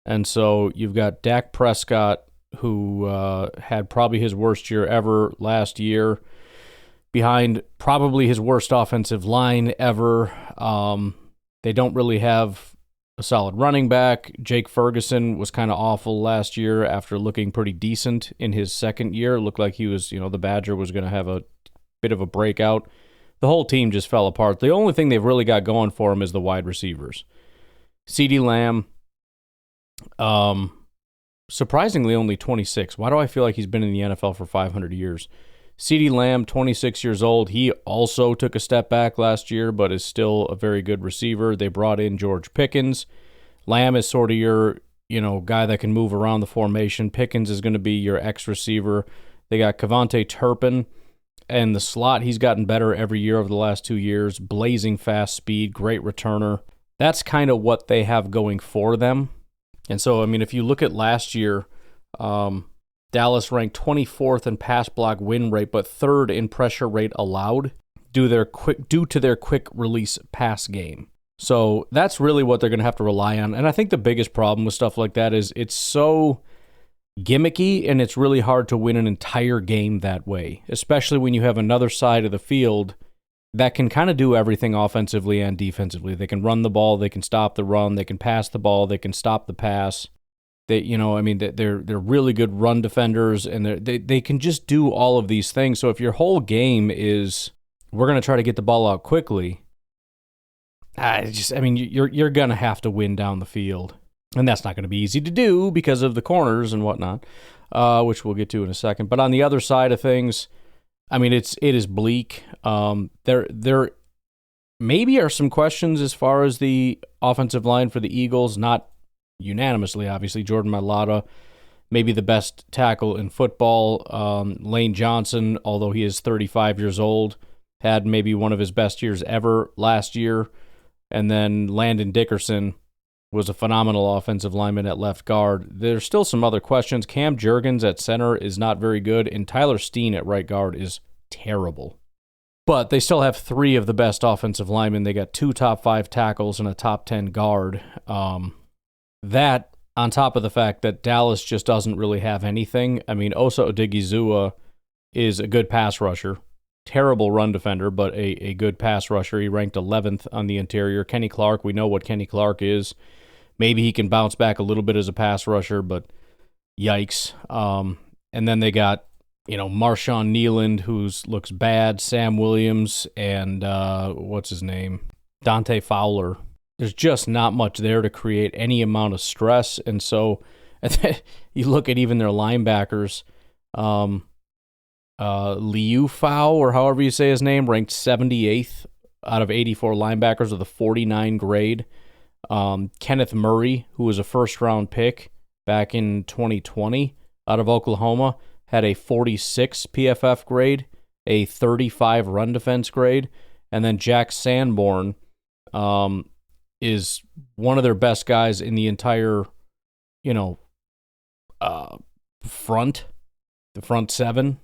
[SPEAKER 1] And so you've got Dak Prescott, who had probably his worst year ever last year, behind probably his worst offensive line ever. They don't really have a solid running back. Jake Ferguson was kind of awful last year after looking pretty decent in his second year. It looked like he was, the Badger was going to have a bit of a breakout. The whole team just fell apart. The only thing they've really got going for him is the wide receivers. CeeDee Lamb, surprisingly only 26. Why do I feel like he's been in the NFL for 500 years? CeeDee Lamb, 26 years old. He also took a step back last year, but is still a very good receiver. They brought in George Pickens. Lamb is sort of your, guy that can move around the formation. Pickens is going to be your X receiver. They got Kevontae Turpin. And the slot, he's gotten better every year over the last 2 years. Blazing fast speed, great returner. That's kind of what they have going for them. And so, I mean, if you look at last year, Dallas ranked 24th in pass block win rate, but 3rd in pressure rate allowed due to their quick release pass game. So that's really what they're going to have to rely on. And I think the biggest problem with stuff like that is it's so gimmicky, and it's really hard to win an entire game that way, especially when you have another side of the field that can kind of do everything offensively and defensively. They can run the ball, they can stop the run, they can pass the ball, they can stop the pass. They're really good run defenders, and they can just do all of these things. So if your whole game is we're going to try to get the ball out quickly, you're going to have to win down the field, and that's not going to be easy to do because of the corners and whatnot, which we'll get to in a second. But on the other side of things, it is bleak. There maybe are some questions as far as the offensive line for the Eagles, not unanimously, obviously. Jordan Mailata, maybe the best tackle in football. Lane Johnson, although he is 35 years old, had maybe one of his best years ever last year. And then Landon Dickerson was a phenomenal offensive lineman at left guard. There's still some other questions. Cam Jurgens at center is not very good, and Tyler Steen at right guard is terrible. But they still have 3 of the best offensive linemen. They got 2 top 5 tackles and a top 10 guard. That, on top of the fact that Dallas just doesn't really have anything. Osa Odigizua is a good pass rusher. Terrible run defender, but a good pass rusher. He ranked 11th on the interior. Kenny Clark, we know what Kenny Clark is. Maybe he can bounce back a little bit as a pass rusher, but yikes. And then they got Marshawn Nealand, who looks bad, Sam Williams, and what's his name? Dante Fowler. There's just not much there to create any amount of stress. And so you look at even their linebackers, Liu Fao, or however you say his name, ranked 78th out of 84 linebackers with a 49 grade. Kenneth Murray, who was a first-round pick back in 2020 out of Oklahoma, had a 46 PFF grade, a 35 run defense grade, and then Jack Sanborn is one of their best guys in the entire, the front 7,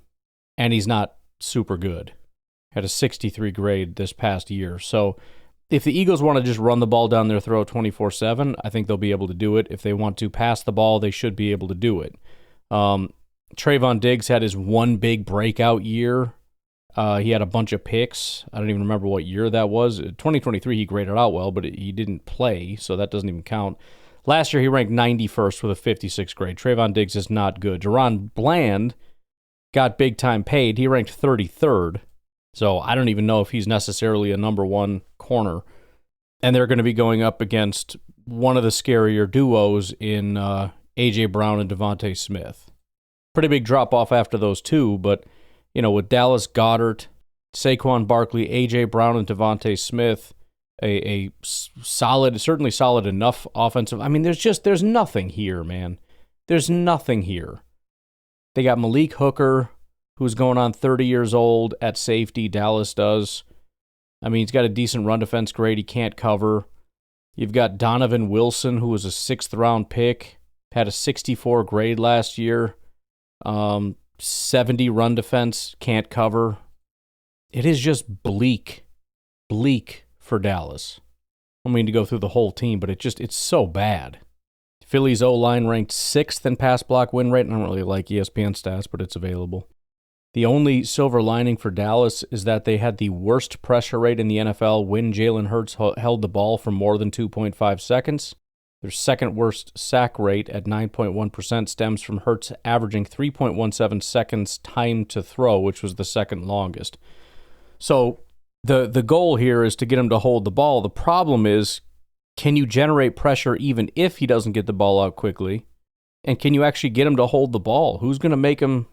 [SPEAKER 1] and he's not super good. Had a 63 grade this past year. So if the Eagles want to just run the ball down their throat 24/7, I think they'll be able to do it. If they want to pass the ball, they should be able to do it. Trayvon Diggs had his one big breakout year. He had a bunch of picks. I don't even remember what year that was. 2023, he graded out well, but he didn't play, so that doesn't even count. Last year, he ranked 91st with a 56 grade. Trayvon Diggs is not good. Deron Bland got big-time paid. He ranked 33rd, so I don't even know if he's necessarily a number 1 corner. And they're going to be going up against one of the scarier duos in A.J. Brown and Devontae Smith. Pretty big drop-off after those two, but with Dallas Goedert, Saquon Barkley, A.J. Brown, and Devontae Smith, a solid, certainly solid enough offensive. There's nothing here, man. There's nothing here. They got Malik Hooker, who's going on 30 years old at safety. Dallas does. He's got a decent run defense grade. He can't cover. You've got Donovan Wilson, who was a 6th-round pick, had a 64 grade last year. 70 run defense, can't cover. It is just bleak for Dallas. I don't mean to go through the whole team, but it's so bad. Philly's O-line ranked 6th in pass block win rate. I don't really like ESPN stats, but it's available. The only silver lining for Dallas is that they had the worst pressure rate in the NFL when Jalen Hurts held the ball for more than 2.5 seconds. Their second worst sack rate at 9.1% stems from Hurts averaging 3.17 seconds time to throw, which was the second longest. So the goal here is to get him to hold the ball. The problem is, can you generate pressure even if he doesn't get the ball out quickly? And can you actually get him to hold the ball? Who's going to make him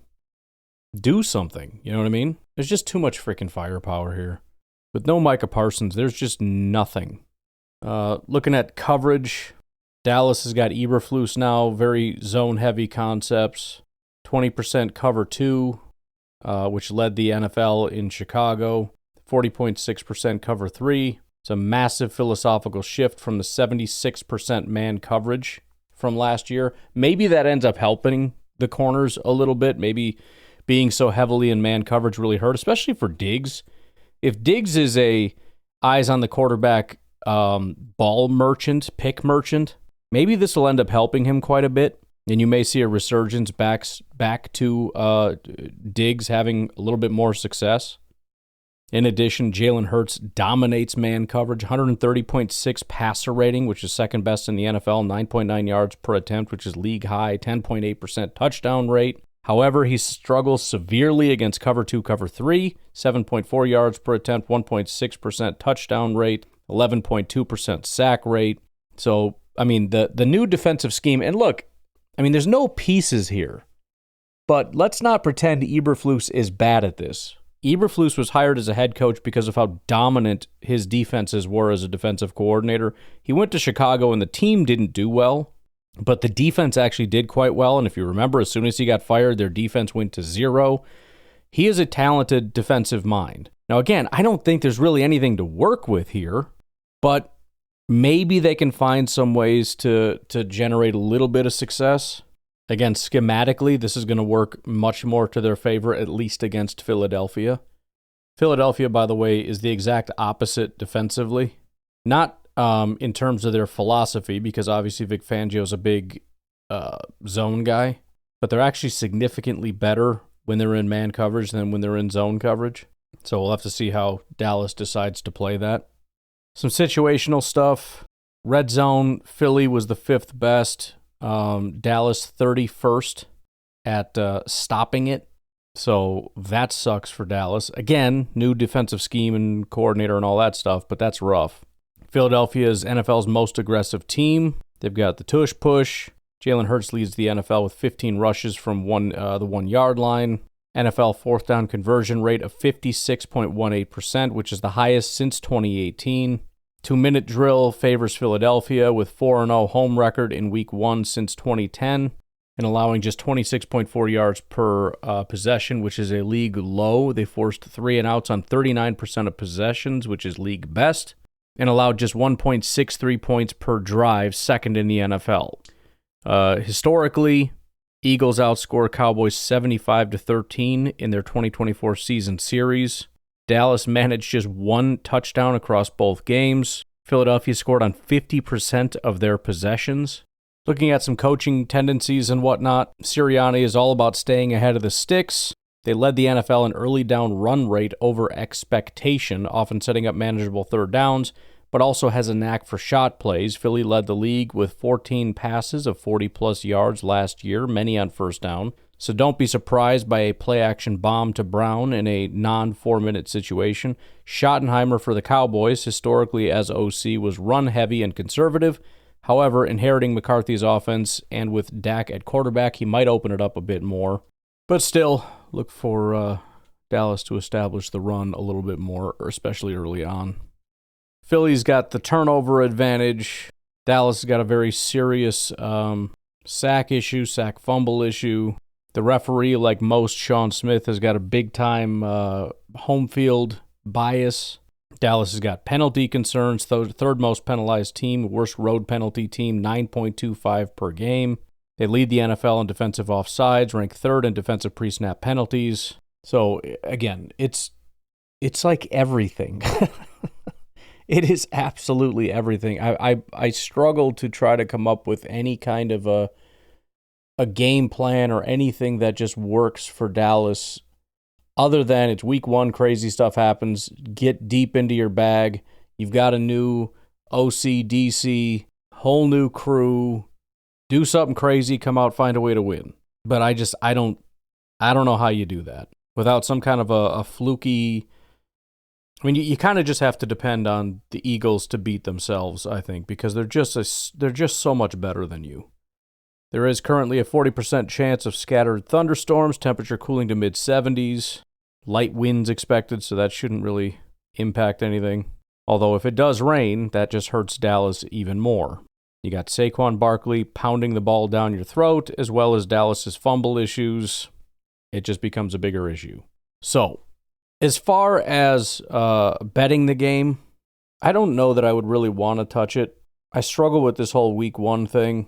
[SPEAKER 1] do something? You know what I mean? There's just too much freaking firepower here. With no Micah Parsons, there's just nothing. Looking at coverage, Dallas has got Eberflus now, very zone-heavy concepts. 20% cover 2, which led the NFL in Chicago. 40.6% cover 3. It's a massive philosophical shift from the 76% man coverage from last year. Maybe that ends up helping the corners a little bit. Maybe being so heavily in man coverage really hurt, especially for Diggs. If Diggs is a eyes on the quarterback ball merchant, pick merchant, maybe this will end up helping him quite a bit, and you may see a resurgence back to Diggs having a little bit more success. In addition, Jalen Hurts dominates man coverage, 130.6 passer rating, which is second best in the NFL, 9.9 yards per attempt, which is league high, 10.8% touchdown rate. However, he struggles severely against cover 2, cover 3, 7.4 yards per attempt, 1.6% touchdown rate, 11.2% sack rate. So, I mean, the new defensive scheme, and look, I mean, there's no pieces here, but let's not pretend Eberflus is bad at this. Eberflus was hired as a head coach because of how dominant his defenses were as a defensive coordinator. He went to Chicago and the team didn't do well, but the defense actually did quite well. And if you remember, as soon as he got fired, their defense went to 0. He is a talented defensive mind. Now, again, I don't think there's really anything to work with here, but maybe they can find some ways to generate a little bit of success. Again, schematically, this is going to work much more to their favor, at least against Philadelphia. Philadelphia, by the way, is the exact opposite defensively. Not in terms of their philosophy, because obviously Vic Fangio's a big zone guy, but they're actually significantly better when they're in man coverage than when they're in zone coverage. So we'll have to see how Dallas decides to play that. Some situational stuff. Red zone, Philly was the 5th best. Dallas 31st at stopping it. So that sucks for Dallas. Again, new defensive scheme and coordinator and all that stuff, but that's rough. Philadelphia is NFL's most aggressive team. They've got the tush push. Jalen Hurts leads the NFL with 15 rushes from the 1 yard line. NFL 4th down conversion rate of 56.18%, which is the highest since 2018. 2-minute drill favors Philadelphia with 4-0 home record in week 1 since 2010 and allowing just 26.4 yards per possession, which is a league low. They forced 3 and outs on 39% of possessions, which is league best, and allowed just 1.63 points per drive, second in the NFL. Historically, Eagles outscore Cowboys 75-13 in their 2024 season series. Dallas managed just 1 touchdown across both games. Philadelphia scored on 50% of their possessions. Looking at some coaching tendencies and whatnot, Sirianni is all about staying ahead of the sticks. They led the NFL in early down run rate over expectation, often setting up manageable third downs, but also has a knack for shot plays. Philly led the league with 14 passes of 40-plus yards last year, many on first down. So don't be surprised by a play-action bomb to Brown in a non-4-minute situation. Schottenheimer for the Cowboys, historically as OC, was run-heavy and conservative. However, inheriting McCarthy's offense and with Dak at quarterback, he might open it up a bit more. But still, look for Dallas to establish the run a little bit more, especially early on. Philly's got the turnover advantage. Dallas has got a very serious sack fumble issue. The referee, like most Sean Smith, has got a big-time home field bias. Dallas has got penalty concerns, third most penalized team, worst road penalty team, 9.25 per game. They lead the NFL in defensive offsides, rank 3rd in defensive pre-snap penalties. So, again, it's like everything. It is absolutely everything. I struggle to try to come up with any kind of a game plan or anything that just works for Dallas other than it's week 1, crazy stuff happens, get deep into your bag, you've got a new OC, DC, whole new crew, do something crazy, come out, find a way to win. But I don't know how you do that without some kind of a fluky. I mean, you kind of just have to depend on the Eagles to beat themselves, I think, because they're just so much better than you. There is currently a 40% chance of scattered thunderstorms, temperature cooling to mid-70s, light winds expected, so that shouldn't really impact anything. Although if it does rain, that just hurts Dallas even more. You got Saquon Barkley pounding the ball down your throat, as well as Dallas's fumble issues. It just becomes a bigger issue. So, as far as betting the game, I don't know that I would really want to touch it. I struggle with this whole week 1 thing.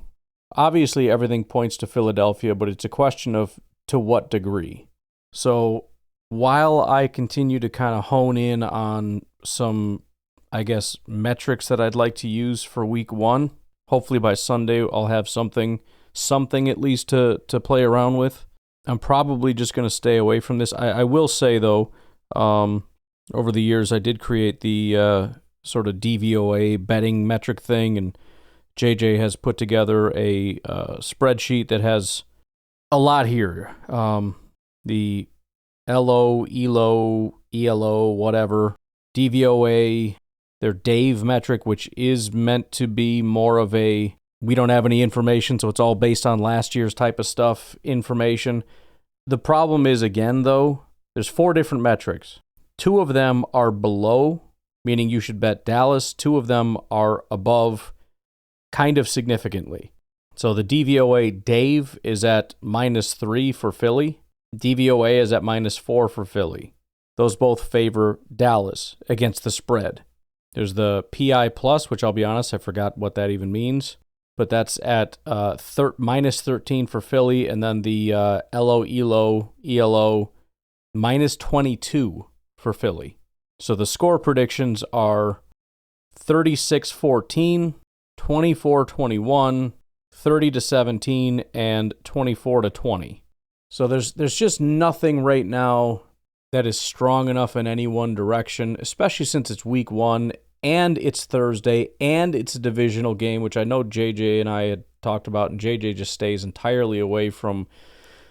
[SPEAKER 1] Obviously, everything points to Philadelphia, but it's a question of to what degree. So, while I continue to kind of hone in on some, I guess, metrics that I'd like to use for week 1, hopefully by Sunday I'll have something at least to play around with. I'm probably just going to stay away from this. I will say, though, over the years, I did create the sort of DVOA betting metric thing, and JJ has put together a spreadsheet that has a lot here. The LO, ELO, ELO, whatever, DVOA, their Dave metric, which is meant to be more of a, we don't have any information, so it's all based on last year's type of stuff, information. The problem is, again, though, there's 4 different metrics. 2 of them are below, meaning you should bet Dallas. 2 of them are above, kind of significantly. So the DVOA Dave is at -3 for Philly. DVOA is at -4 for Philly. Those both favor Dallas against the spread. There's the PI Plus, which I'll be honest, I forgot what that even means. But that's at -13 for Philly, and then the LO, ELO, ELO, -22 for Philly. So the score predictions are 36-14, 24-21, 30-17, and 24-20. So there's just nothing right now that is strong enough in any one direction, especially since it's week 1 and it's Thursday and it's a divisional game, which I know JJ and I had talked about, and JJ just stays entirely away from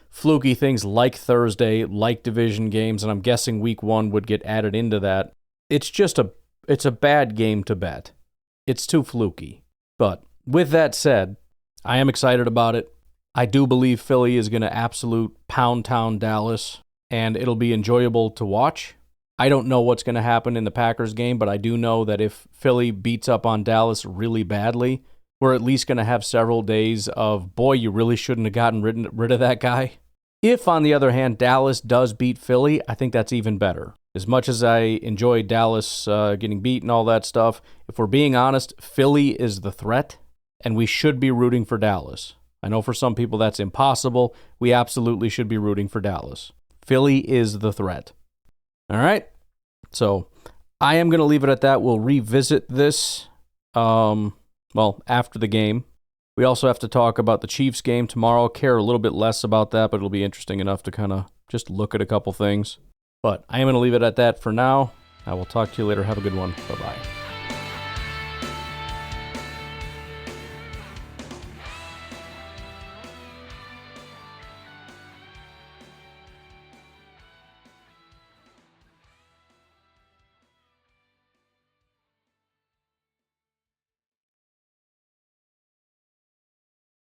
[SPEAKER 1] fluky things like Thursday, like division games, and I'm guessing week 1 would get added into that. It's just it's a bad game to bet. It's too fluky. But with that said, I am excited about it. I do believe Philly is going to absolute pound town Dallas, and it'll be enjoyable to watch. I don't know what's going to happen in the Packers game, but I do know that if Philly beats up on Dallas really badly, we're at least going to have several days of, boy, you really shouldn't have gotten rid of that guy. If, on the other hand, Dallas does beat Philly, I think that's even better. As much as I enjoy Dallas getting beat and all that stuff, if we're being honest, Philly is the threat, and we should be rooting for Dallas. I know for some people that's impossible. We absolutely should be rooting for Dallas. Philly is the threat. All right, so I am going to leave it at that. We'll revisit this, after the game. We also have to talk about the Chiefs game tomorrow. Care a little bit less about that, but it'll be interesting enough to kind of just look at a couple things. But I am going to leave it at that for now. I will talk to you later. Have a good one. Bye-bye.